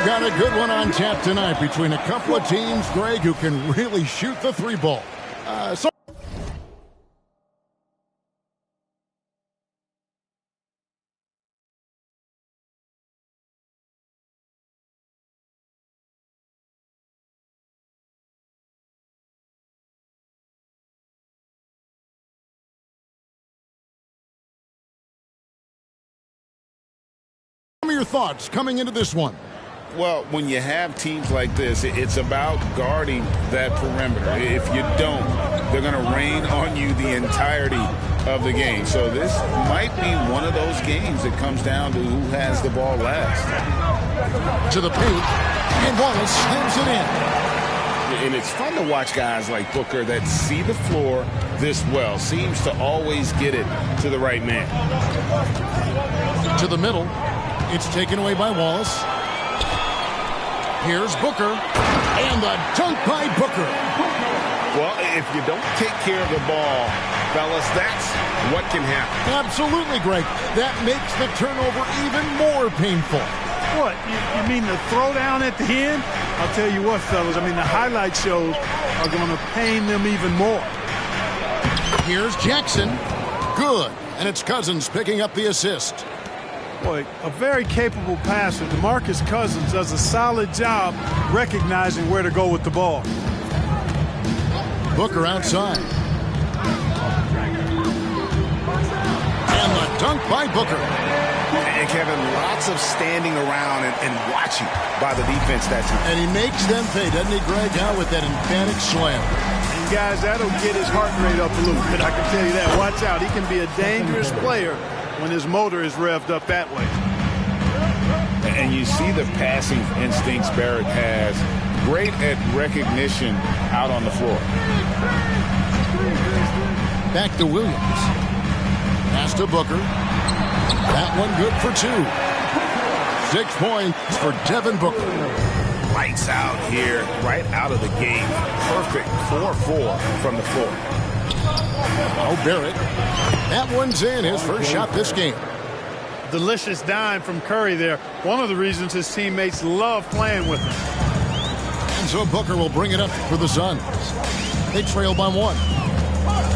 got a good one on tap tonight between a couple of teams, Greg, who can really shoot the three ball. Some of your thoughts coming into this one. Well, when you have teams like this, it's about guarding that perimeter. If you don't, they're going to rain on you the entirety of the game. So this might be one of those games that comes down to who has the ball last. To the paint, and Wallace slams it in. And it's fun to watch guys like Booker that see the floor this well. Seems to always get it to the right man. To the middle. It's taken away by Wallace. Here's Booker. And the dunk by Booker. Well, if you don't take care of the ball, fellas, that's what can happen. Absolutely, Greg. That makes the turnover even more painful. What? You mean the throwdown at the end? I'll tell you what, fellas. I mean, the highlight shows are going to pain them even more. Here's Jackson. Good. And it's Cousins picking up the assist. Boy, a very capable passer. DeMarcus Cousins does a solid job recognizing where to go with the ball. Booker outside. And the dunk by Booker. And Kevin, lots of standing around and watching by the defense that's in. And he makes them pay, doesn't he, Greg, out with that emphatic slam. And guys, that'll get his heart rate up a little bit. I can tell you that. Watch out. He can be a dangerous player when his motor is revved up that way. And you see the passing instincts Barrett has. Great at recognition out on the floor. Back to Williams. Pass to Booker. That one good for 2. 6 points for Devin Booker. Lights out here, right out of the gate. Perfect 4-4 from the floor. Oh, Barrett. That one's in, his first shot this game. Delicious dime from Curry there. One of the reasons his teammates love playing with him. And so Booker will bring it up for the Suns. They trail by 1.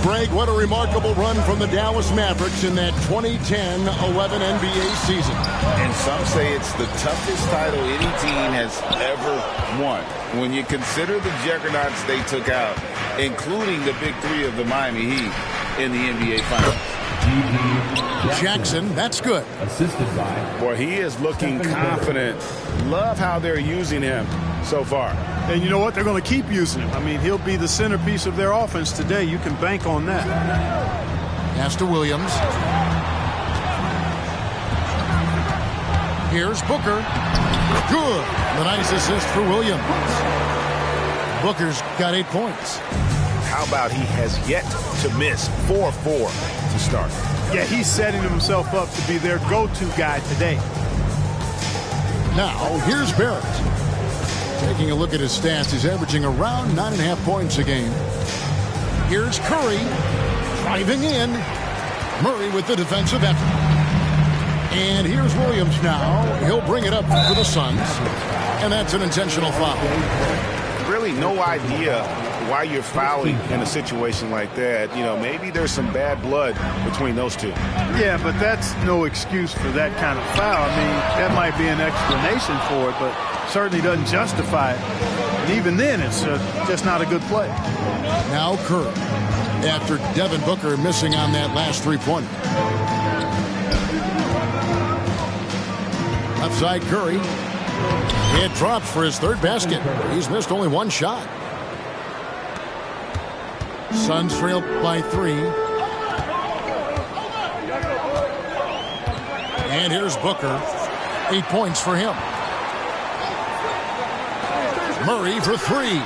Greg, what a remarkable run from the Dallas Mavericks in that 2010-11 NBA season. And some say it's the toughest title any team has ever won. When you consider the juggernauts they took out, including the big 3 of the Miami Heat in the NBA Finals. Jackson, that's good. Assisted by. Boy, he is looking confident. Love how they're using him so far. And you know what? They're going to keep using him. I mean, he'll be the centerpiece of their offense today. You can bank on that. Pass to Williams. Here's Booker. Good. The nice assist for Williams. Booker's got 8 points. How about he has yet to miss 4-4 to start? Yeah, he's setting himself up to be their go-to guy today. Now, here's Barrett. Taking a look at his stats, he's averaging around 9.5 points a game. Here's Curry. Driving in. Murray with the defensive effort. And here's Williams now. He'll bring it up for the Suns. And that's an intentional foul. Really no idea why you're fouling in a situation like that. You know, maybe there's some bad blood between those two. Yeah, but that's no excuse for that kind of foul. I mean, that might be an explanation for it, but certainly doesn't justify it. And even then, it's just not a good play. Now Curry, after Devin Booker missing on that last 3-pointer. Left side Curry. It drops for his 3rd basket. He's missed only 1 shot. Suns trail by 3. And here's Booker. 8 points for him. Murray for 3.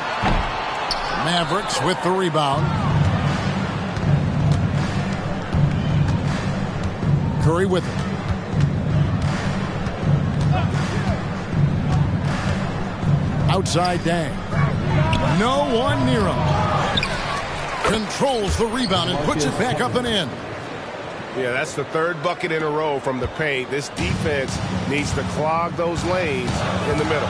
Mavericks with the rebound. Curry with it. Outside Dang. No one near him. Controls the rebound and puts it back up and in. Yeah, that's the third bucket in a row from the paint. This defense needs to clog those lanes in the middle.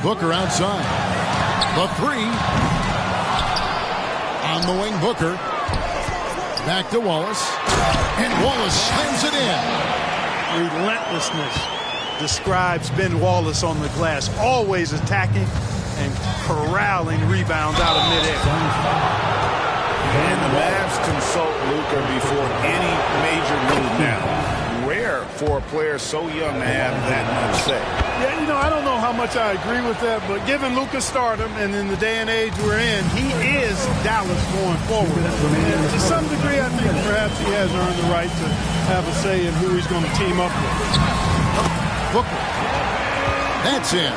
Booker outside. The three. On the wing, Booker. Back to Wallace. And Wallace slams it in. Relentlessness describes Ben Wallace on the glass. Always attacking and corralling rebounds out of midair. And the Mavs consult Luka before any major move now. Rare for a player so young to have that much say. Yeah, you know, I don't know how much I agree with that, but given Luka's stardom and in the day and age we're in, he is Dallas going forward. And to some degree, I think perhaps he has earned the right to have a say in who he's going to team up with. Booker. That's in.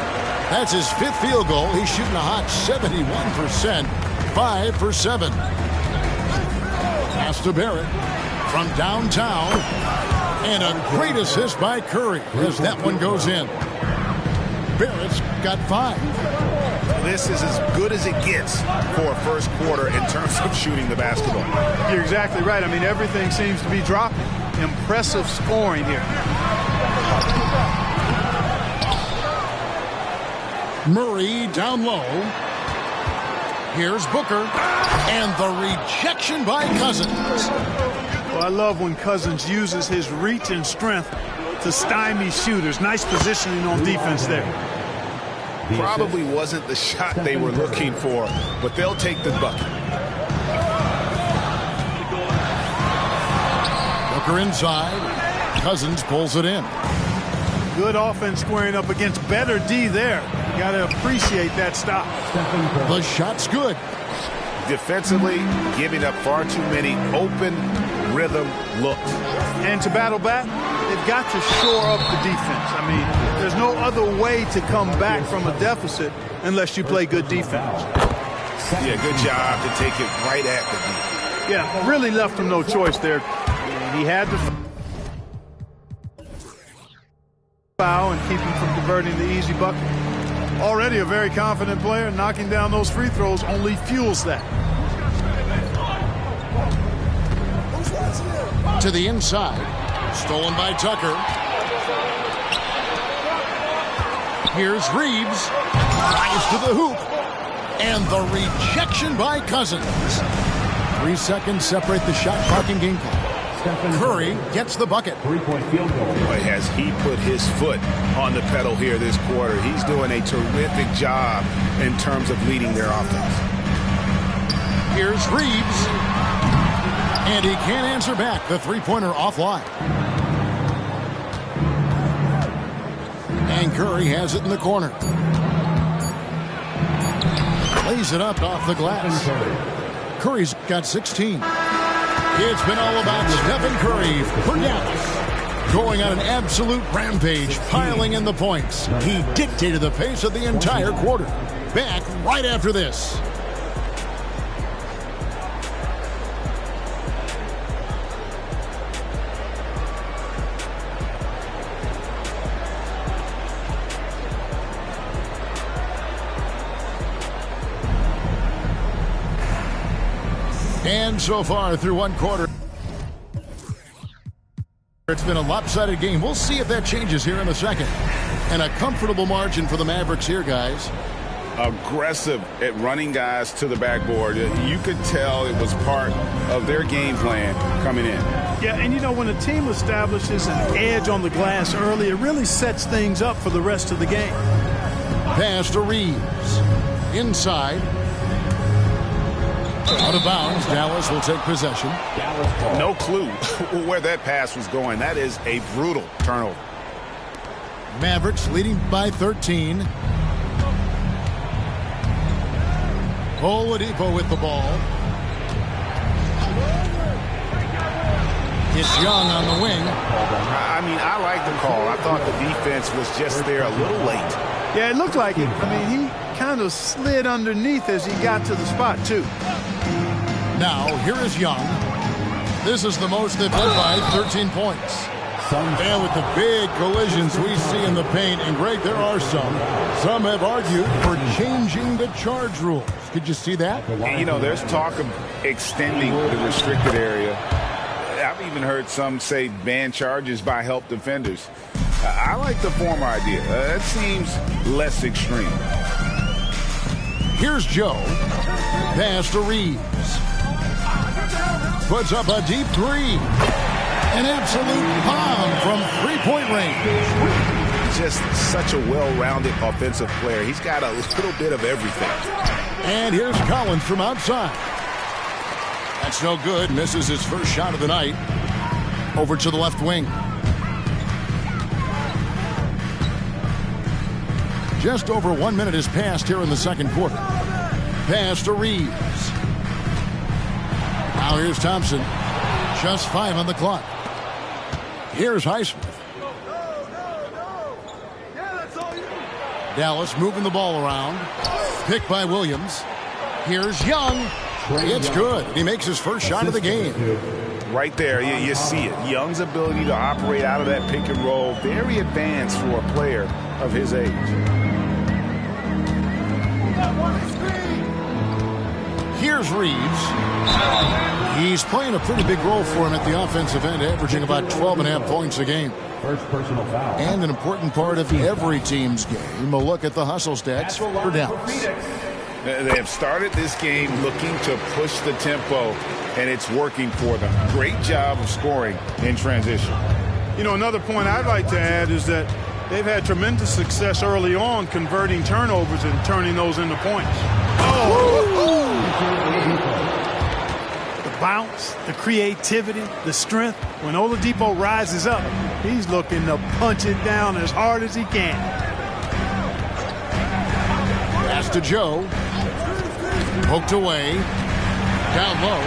That's his 5th field goal. He's shooting a hot 71%. 5 for 7. Pass to Barrett from downtown. And a great assist by Curry as that one goes in. Barrett's got 5. This is as good as it gets for a first quarter in terms of shooting the basketball. You're exactly right. I mean, everything seems to be dropping. Impressive scoring here. Murray down low. Here's Booker. And the rejection by Cousins. Well, I love when Cousins uses his reach and strength to stymie shooters. Nice positioning on defense there. Probably wasn't the shot they were looking for, but they'll take the bucket. Booker inside. Cousins pulls it in. Good offense squaring up against better D there. Got to appreciate that stop. The shot's good. Defensively, giving up far too many open rhythm looks. And to battle back, they've got to shore up the defense. I mean, there's no other way to come back from a deficit unless you play good defense. Yeah, good job to take it right at the defense. Yeah, really left him no choice there. He had to foul and keep him from converting the easy bucket. Already a very confident player. Knocking down those free throws only fuels that. To the inside. Stolen by Tucker. Here's Reeves. Rise to the hoop. And the rejection by Cousins. 3 seconds separate the shot clock and game clock. Curry gets the bucket. 3-point field goal. Boy, has he put his foot on the pedal here this quarter. He's doing a terrific job in terms of leading their offense. Here's Reeves. And he can't answer back. The three-pointer offline. And Curry has it in the corner. Lays it up off the glass. Curry's got 16. It's been all about Stephen Curry for Dallas. Going on an absolute rampage, piling in the points. He dictated the pace of the entire quarter. Back right after this. And so far through one quarter, it's been a lopsided game. We'll see if that changes here in a second. And a comfortable margin for the Mavericks here, guys. Aggressive at running guys to the backboard. You could tell it was part of their game plan coming in. Yeah, and you know, when a team establishes an edge on the glass early, it really sets things up for the rest of the game. Pass to Reeves. Inside. Out of bounds. Dallas will take possession. No clue where that pass was going. That is a brutal turnover. Mavericks leading by 13. Oladipo with the ball. It's Young on the wing. I mean, I like the call. I thought the defense was just there a little late. Yeah, it looked like it. I mean, he kind of slid underneath as he got to the spot, too. Now, here is Young. This is the most they've led by 13 points. And with the big collisions we see in the paint, and Greg, there are some have argued for changing the charge rules. Could you see that? And, you know, there's talk of extending the restricted area. I've even heard some say ban charges by help defenders. I like the former idea. It seems less extreme. Here's Joe. Pass to Reeves. Puts up a deep three. An absolute bomb from three-point range. Just such a well-rounded offensive player. He's got a little bit of everything. And here's Collins from outside. That's no good. Misses his first shot of the night. Over to the left wing. Just over 1 minute has passed here in the second quarter. Pass to Reeves. Now here's Thompson. Just 5 on the clock. Here's Highsmith. Dallas moving the ball around. Picked by Williams. Here's Young. It's good. He makes his first shot of the game. Right there, you see it. Young's ability to operate out of that pick and roll, very advanced for a player of his age. Here's Reeves. He's playing a pretty big role for him at the offensive end, averaging about 12.5 points a game. First personal foul. And an important part of every team's game. A look at the hustle stats for Dallas. They have started this game looking to push the tempo, and it's working for them. Great job of scoring in transition. You know, another point I'd like to add is that they've had tremendous success early on converting turnovers and turning those into points. The bounce, the creativity, the strength. When Oladipo rises up, he's looking to punch it down as hard as he can. Pass to Joe. Poked away. Down low.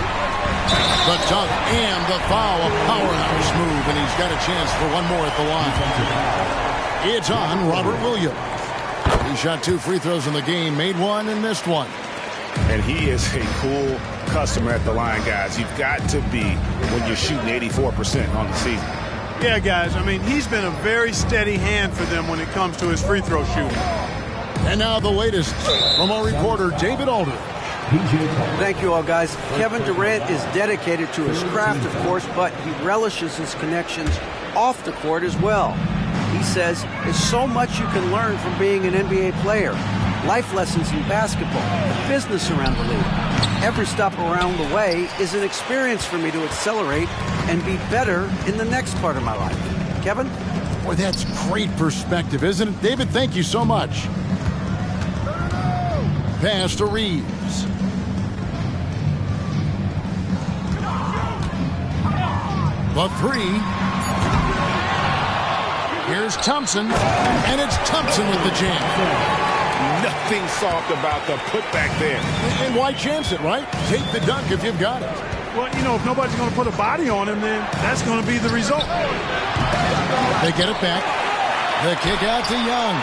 The dunk and the foul. A powerhouse move, and he's got a chance for one more at the line. It's on Robert Williams. He shot 2 free throws in the game, made 1 and missed 1. And he is a cool customer at the line, guys. You've got to be when you're shooting 84% on the season. Yeah, guys, I mean, he's been a very steady hand for them when it comes to his free throw shooting. And now the latest from our reporter, David Aldridge. Thank you all, guys. Kevin Durant is dedicated to his craft, of course, but he relishes his connections off the court as well. He says there's so much you can learn from being an NBA player. Life lessons in basketball, the business around the league. Every stop around the way is an experience for me to accelerate and be better in the next part of my life. Kevin? Boy, that's great perspective, isn't it? David, thank you so much. Pass to Reeves. The three. Here's Thompson, and it's Thompson with the jam. Nothing soft about the putback there. And why chance it, right? Take the dunk if you've got it. Well, you know, if nobody's going to put a body on him, then that's going to be the result. They get it back. The kick out to Young.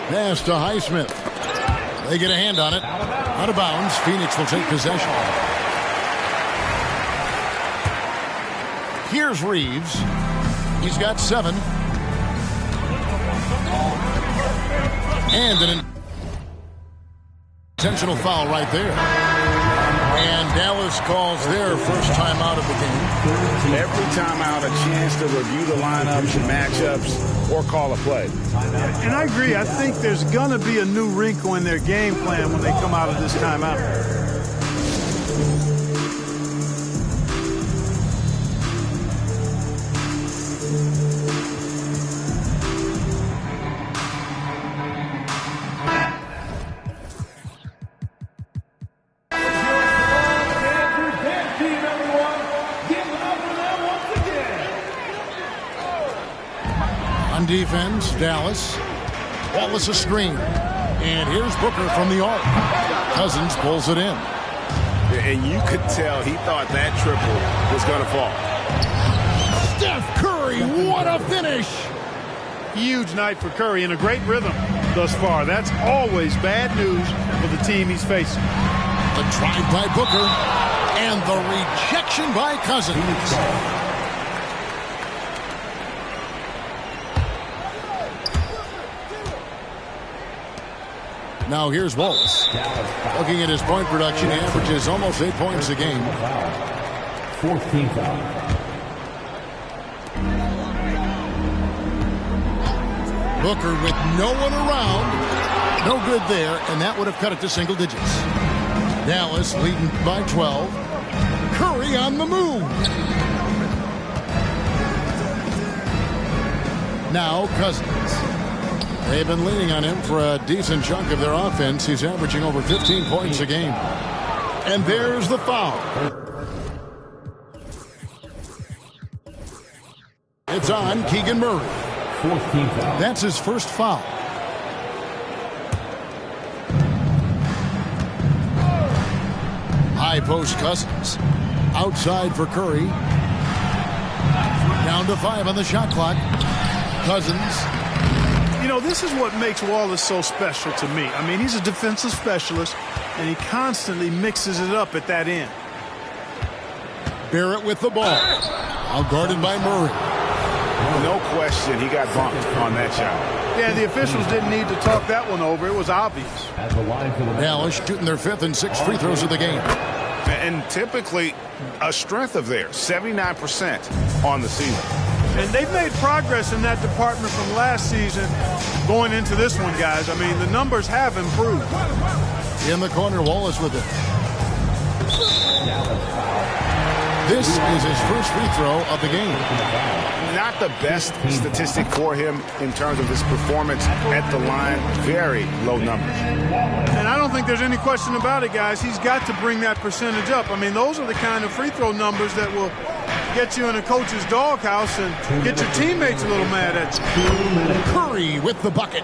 Pass to Highsmith. They get a hand on it. Out of bounds. Phoenix will take possession. Here's Reeves. He's got 7. And an intentional foul right there. And Dallas calls their first time out of the game. Every time out, a chance to review the lineups and matchups or call a play. And I agree. I think there's going to be a new wrinkle in their game plan when they come out of this timeout. Defense, Dallas. Wallace a screen. And here's Booker from the arc. Cousins pulls it in. And you could tell he thought that triple was going to fall. Steph Curry, what a finish! Huge night for Curry and a great rhythm thus far. That's always bad news for the team he's facing. The drive by Booker. And the rejection by Cousins. Now here's Wallace. Looking at his point production, he averages almost 8 points a game. 14 foul. Booker with no one around. No good there, and that would have cut it to single digits. Dallas leading by 12. Curry on the move. Now Cousins. They've been leaning on him for a decent chunk of their offense. He's averaging over 15 points a game. And there's the foul. It's on Keegan Murray. 14 foul. That's his first foul. High post Cousins. Outside for Curry. Down to 5 on the shot clock. Cousins. You know, this is what makes Wallace so special to me. I mean, he's a defensive specialist, and he constantly mixes it up at that end. Barrett with the ball. Now guarded by Murray. No question, he got bumped on that shot. Yeah, the officials didn't need to talk that one over. It was obvious. Dallas shooting their 5th and 6th free throws of the game. And typically a strength of theirs, 79% on the season. And they've made progress in that department from last season going into this one, guys. I mean, the numbers have improved. In the corner, Wallace with it. This is his first free throw of the game. Not the best statistic for him in terms of his performance at the line. Very low numbers. And I don't think there's any question about it, guys. He's got to bring that percentage up. I mean, those are the kind of free throw numbers that will get you in a coach's doghouse and get your teammates a little mad at you. Curry with the bucket.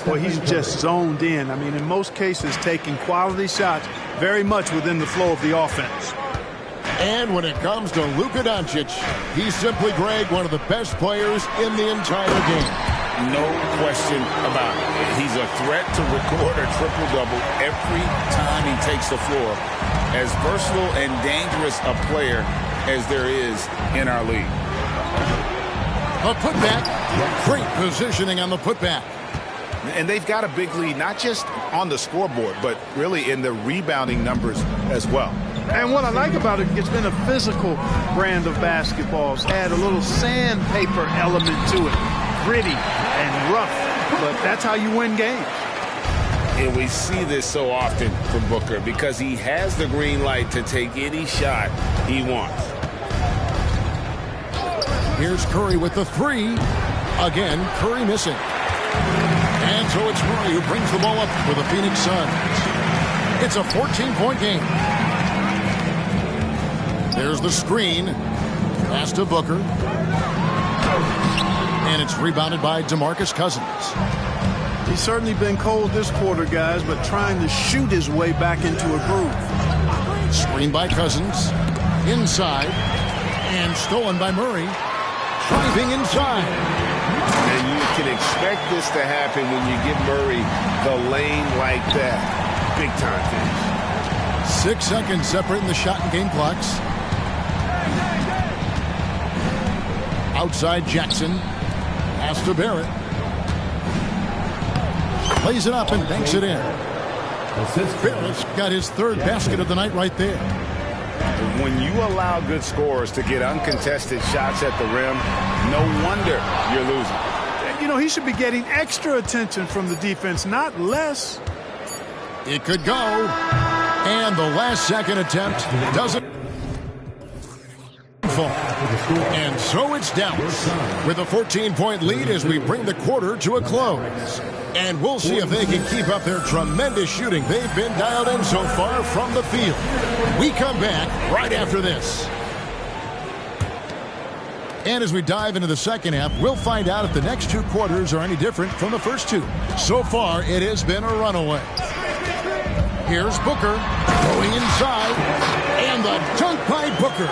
Well, he's just zoned in. I mean, in most cases, taking quality shots very much within the flow of the offense. And when it comes to Luka Doncic, he's simply, Greg, one of the best players in the entire game. No question about it. He's a threat to record a triple-double every time he takes the floor. As versatile and dangerous a player as there is in our league. A putback. Great positioning on the putback. And they've got a big lead, not just on the scoreboard, but really in the rebounding numbers as well. And what I like about it, it's been a physical brand of basketball. It's add a little sandpaper element to it. Gritty and rough, but that's how you win games. And we see this so often from Booker because he has the green light to take any shot he wants. Here's Curry with the 3. Again, Curry missing. And so it's Murray who brings the ball up for the Phoenix Suns. It's a 14-point game. There's the screen. Pass to Booker. And it's rebounded by DeMarcus Cousins. He's certainly been cold this quarter, guys, but trying to shoot his way back into a groove. Screen by Cousins. Inside. And stolen by Murray. Driving inside. And you can expect this to happen when you give Murray the lane like that. Big time finish. 6 seconds separating the shot and game clocks. Outside Jackson. Pass to Barrett. Plays it up and banks it in. Barrett's got his 3rd basket of the night right there. When you allow good scorers to get uncontested shots at the rim, no wonder you're losing. You know, he should be getting extra attention from the defense, not less. It could go. And the last second attempt doesn't fall. And so it's Dallas with a 14-point lead as we bring the quarter to a close. And we'll see if they can keep up their tremendous shooting they've been dialed in so far from the field. We come back right after this. And as we dive into the second half, we'll find out if the next 2 quarters are any different from the first 2. So far, it has been a runaway. Here's Booker going inside, and the dunk by Booker.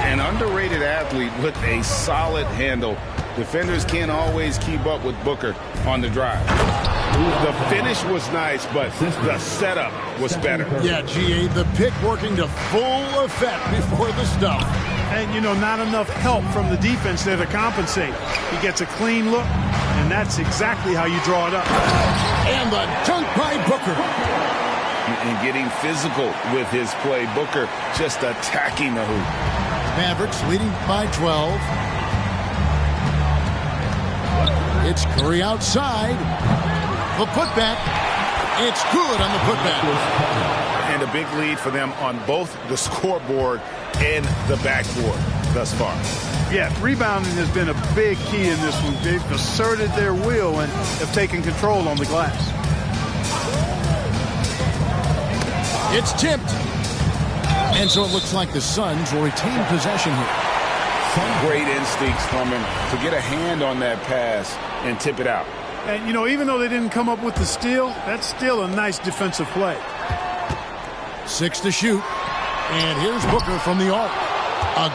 An underrated athlete with a solid handle Defenders can't always keep up with Booker on the drive. The finish was nice, but the setup was better. Yeah, GA, the pick working to full effect before the stuff. And, you know, not enough help from the defense there to compensate. He gets a clean look, and that's exactly how you draw it up. And the dunk by Booker. And getting physical with his play. Booker just attacking the hoop. Mavericks leading by 12. It's Curry outside. The putback. It's good on the putback. And a big lead for them on both the scoreboard and the backboard thus far. Yeah, rebounding has been a big key in this one. They've asserted their will and have taken control on the glass. It's tipped. And so it looks like the Suns will retain possession here. Some great instincts from him to get a hand on that pass and tip it out. And, you know, even though they didn't come up with the steal, that's still a nice defensive play. 6 to shoot. And here's Booker from the arc.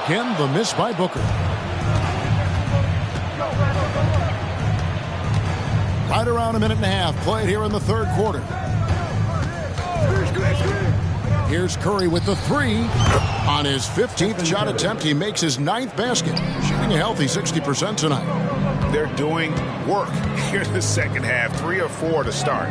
Again, the miss by Booker. Right around a minute and a half played here in the third quarter. Here's Curry with the 3. On his 15th shot attempt, he makes his 9th basket, shooting a healthy 60% tonight. They're doing work here in the second half. 3 or 4 to start.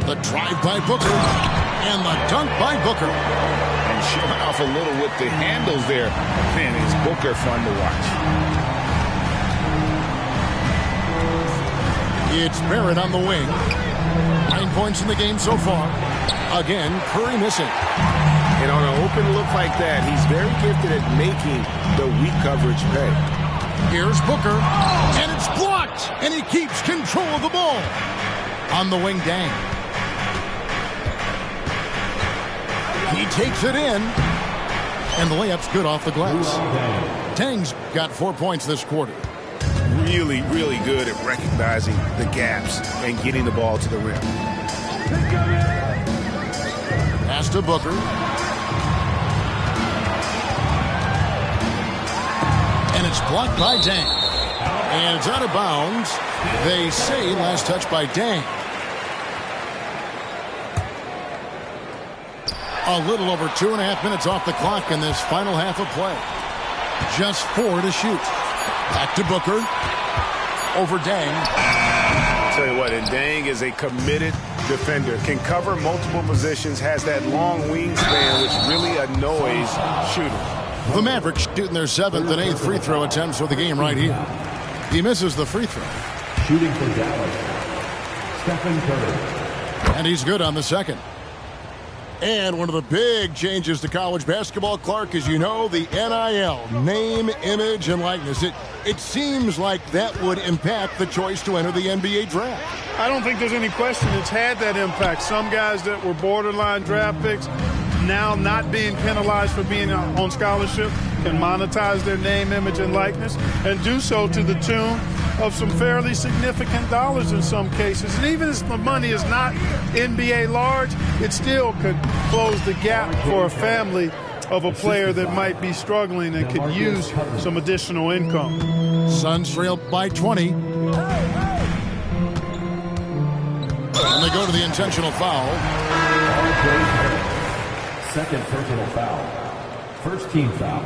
The drive by Booker and the dunk by Booker. And showing off a little with the handles there. Man, is Booker fun to watch. It's Barrett on the wing. 9 points in the game so far. Again, Curry missing. And on an open look like that, he's very gifted at making the weak coverage pay. Here's Booker, and it's blocked, and he keeps control of the ball. On the wing, Dang. He takes it in, and the layup's good off the glass. Dang's got 4 points this quarter. Really, really good at recognizing the gaps and getting the ball to the rim. Pass to Booker. And it's blocked by Dang. And it's out of bounds. They say last touch by Dang. A little over 2.5 minutes off the clock in this final half of play. Just 4 to shoot. Back to Booker. Over Dang. I'll tell you what, and Dang is a committed defender. Can cover multiple positions, has that long wingspan, which really annoys shooters. The Mavericks shooting their 7th and 8th free throw attempts for the game right here. He misses the free throw. Shooting for Dallas, Stephen Curry. And he's good on the second. And one of the big changes to college basketball, Clark, as you know, the NIL, name, image, and likeness. It seems like that would impact the choice to enter the NBA draft. I don't think there's any question it's had that impact. Some guys that were borderline draft picks now not being penalized for being on scholarship can monetize their name, image, and likeness and do so to the tune of some fairly significant dollars in some cases. And even if the money is not NBA large, it still could close the gap for a family of a player that might be struggling and could use some additional income. Suns trail by 20. And they go to the intentional foul. Second personal foul. First team foul.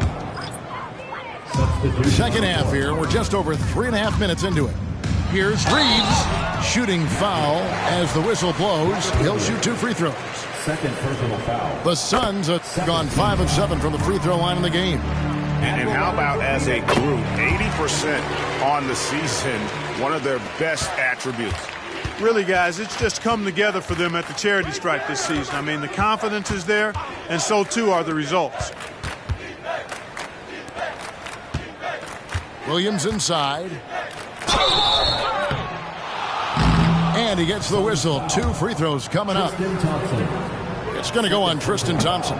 Second half here. We're just over 3.5 minutes into it. Here's Reeves. Shooting foul as the whistle blows. He'll shoot 2 free throws. Second personal foul. The Suns have gone 5 of 7 from the free throw line in the game. And how about as a group, 80% on the season, one of their best attributes. Really, guys, it's just come together for them at the charity stripe this season. I mean, the confidence is there, and so too are the results. Williams inside. And he gets the whistle. 2 free throws coming up. It's going to go on Tristan Thompson.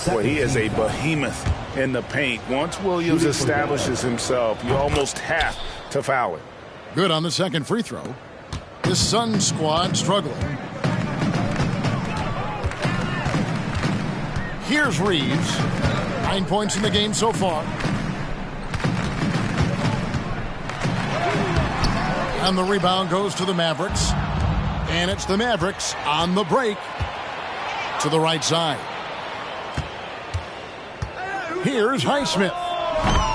Boy, he is a behemoth in the paint. Once Williams establishes himself, you almost have to foul it. Good on the second free throw. This Suns squad struggling. Here's Reeves. 9 points in the game so far. And the rebound goes to the Mavericks. And it's the Mavericks on the break to the right side. Here's Highsmith.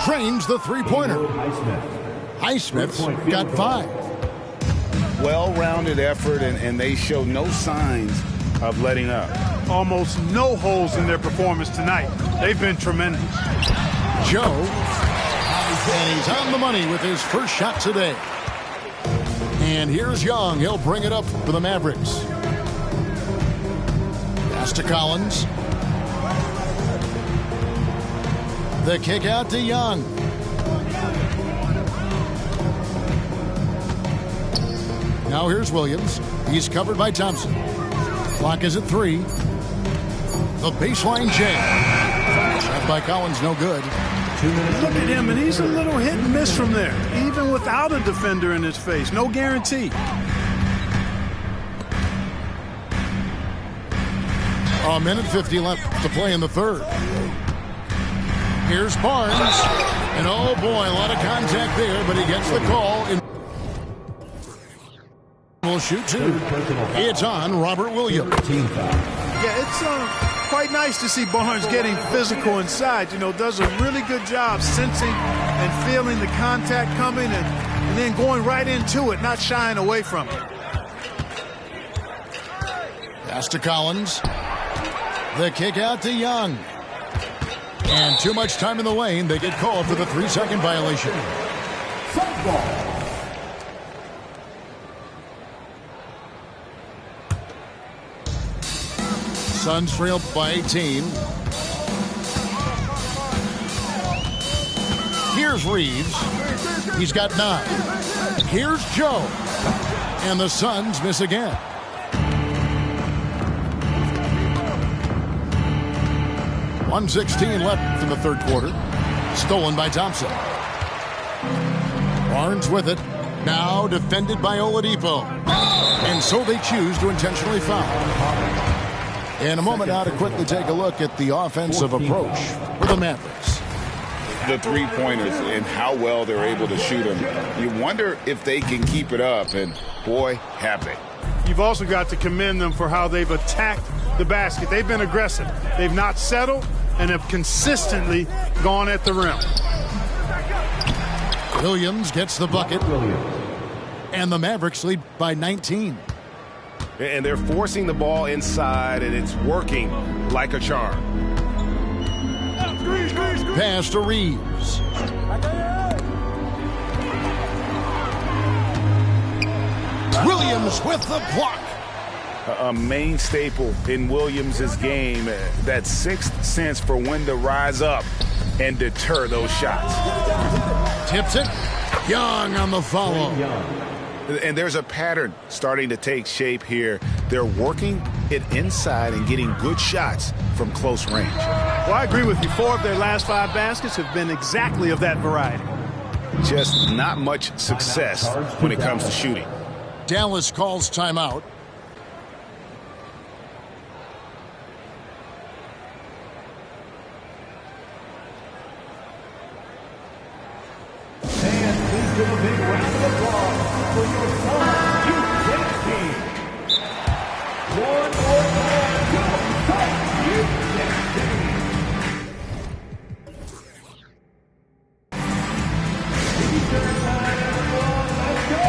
Drains the three-pointer. Highsmith's got 5. Well-rounded effort, and they show no signs of letting up. Almost no holes in their performance tonight. They've been tremendous. Joe, and he's on the money with his first shot today. And here's Young. He'll bring it up for the Mavericks. Pass to Collins. The kick out to Young. Now here's Williams. He's covered by Thompson. Clock is at 3. The baseline jam. Shot by Collins, no good. Look at him, and he's a little hit and miss from there, even without a defender in his face. No guarantee. A minute 50 left to play in the third. Here's Barnes. And oh boy, a lot of contact there, but he gets the call. Will shoot 2. It's on Robert Williams. Yeah, it's quite nice to see Barnes getting physical inside. You know, does a really good job sensing and feeling the contact coming and then going right into it, not shying away from it. Pass to Collins. The kick out to Young. And too much time in the lane. They get called for the 3-second violation. Suns trail by 18. Here's Reeves. He's got 9. Here's Joe. And the Suns miss again. .116 left in the third quarter. Stolen by Thompson. Barnes with it. Now defended by Oladipo. And so they choose to intentionally foul. In a moment now to quickly take a look at the offensive approach for the Mavericks. The three-pointers and how well they're able to shoot them. You wonder if they can keep it up, and boy, have they. You've also got to commend them for how they've attacked the basket. They've been aggressive. They've not settled and have consistently gone at the rim. Williams gets the bucket. And the Mavericks lead by 19. And they're forcing the ball inside, and it's working like a charm. Pass to Reeves. Williams with the block. A main staple in Williams' game, that sixth sense for when to rise up and deter those shots. Tips it. Young on the follow. And there's a pattern starting to take shape here. They're working it inside and getting good shots from close range. Well, I agree with you. 4 of their last 5 baskets have been exactly of that variety. Just not much success when it comes to shooting. Dallas calls timeout. And please give a big round of applause for your Suns U10 team. One more time, go Suns U10 team. Eastern time, everyone, let's go.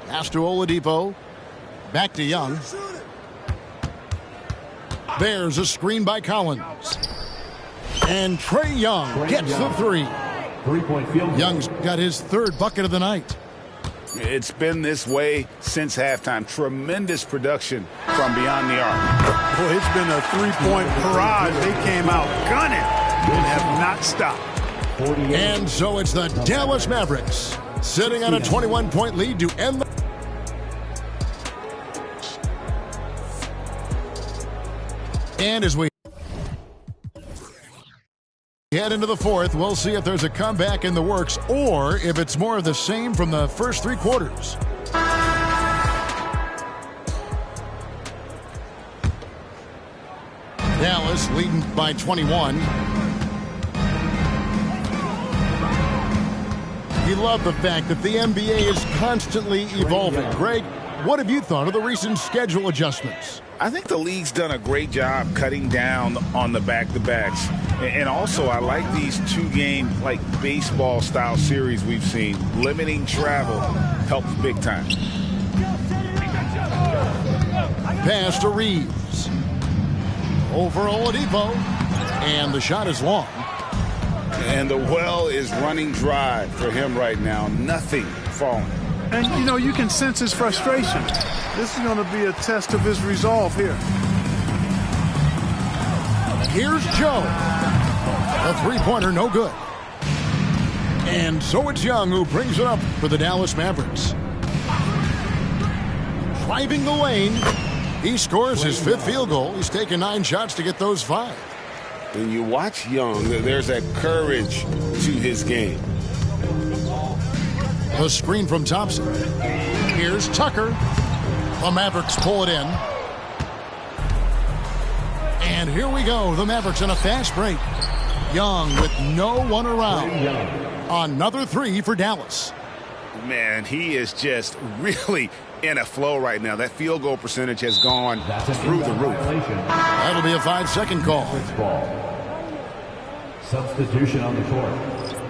Pass to Oladipo. Back to Young. There's a screen by Collins. And Trae Young gets the 3. 3-point field goal. Young's got his 3rd bucket of the night. It's been this way since halftime. Tremendous production from beyond the arc. Boy, it's been a 3-point barrage. They came out gunning and have not stopped. 48. And so it's the Dallas Mavericks sitting on a 21-point lead to end the... And as we... Head into the fourth. We'll see if there's a comeback in the works or if it's more of the same from the first three quarters. Dallas leading by 21. We love the fact that the NBA is constantly evolving. Greg, what have you thought of the recent schedule adjustments? I think the league's done a great job cutting down on the back-to-backs. And also, I like these two-game, like, baseball-style series we've seen. Limiting travel helps big time. Pass to Reeves. Over Oladipo. And the shot is long. And the well is running dry for him right now. Nothing falling. And, you know, you can sense his frustration. This is going to be a test of his resolve here. Here's Joe. A three-pointer, no good. And so it's Young who brings it up for the Dallas Mavericks. Driving the lane. He scores his fifth field goal. He's taken 9 shots to get those 5. When you watch Young, there's that courage to his game. The screen from Thompson. Here's Tucker. The Mavericks pull it in. And here we go. The Mavericks on a fast break. Young with no one around. Another 3 for Dallas. Man, he is just really in a flow right now. That field goal percentage has gone through the roof. That'll be a 5-second call. Substitution on the court.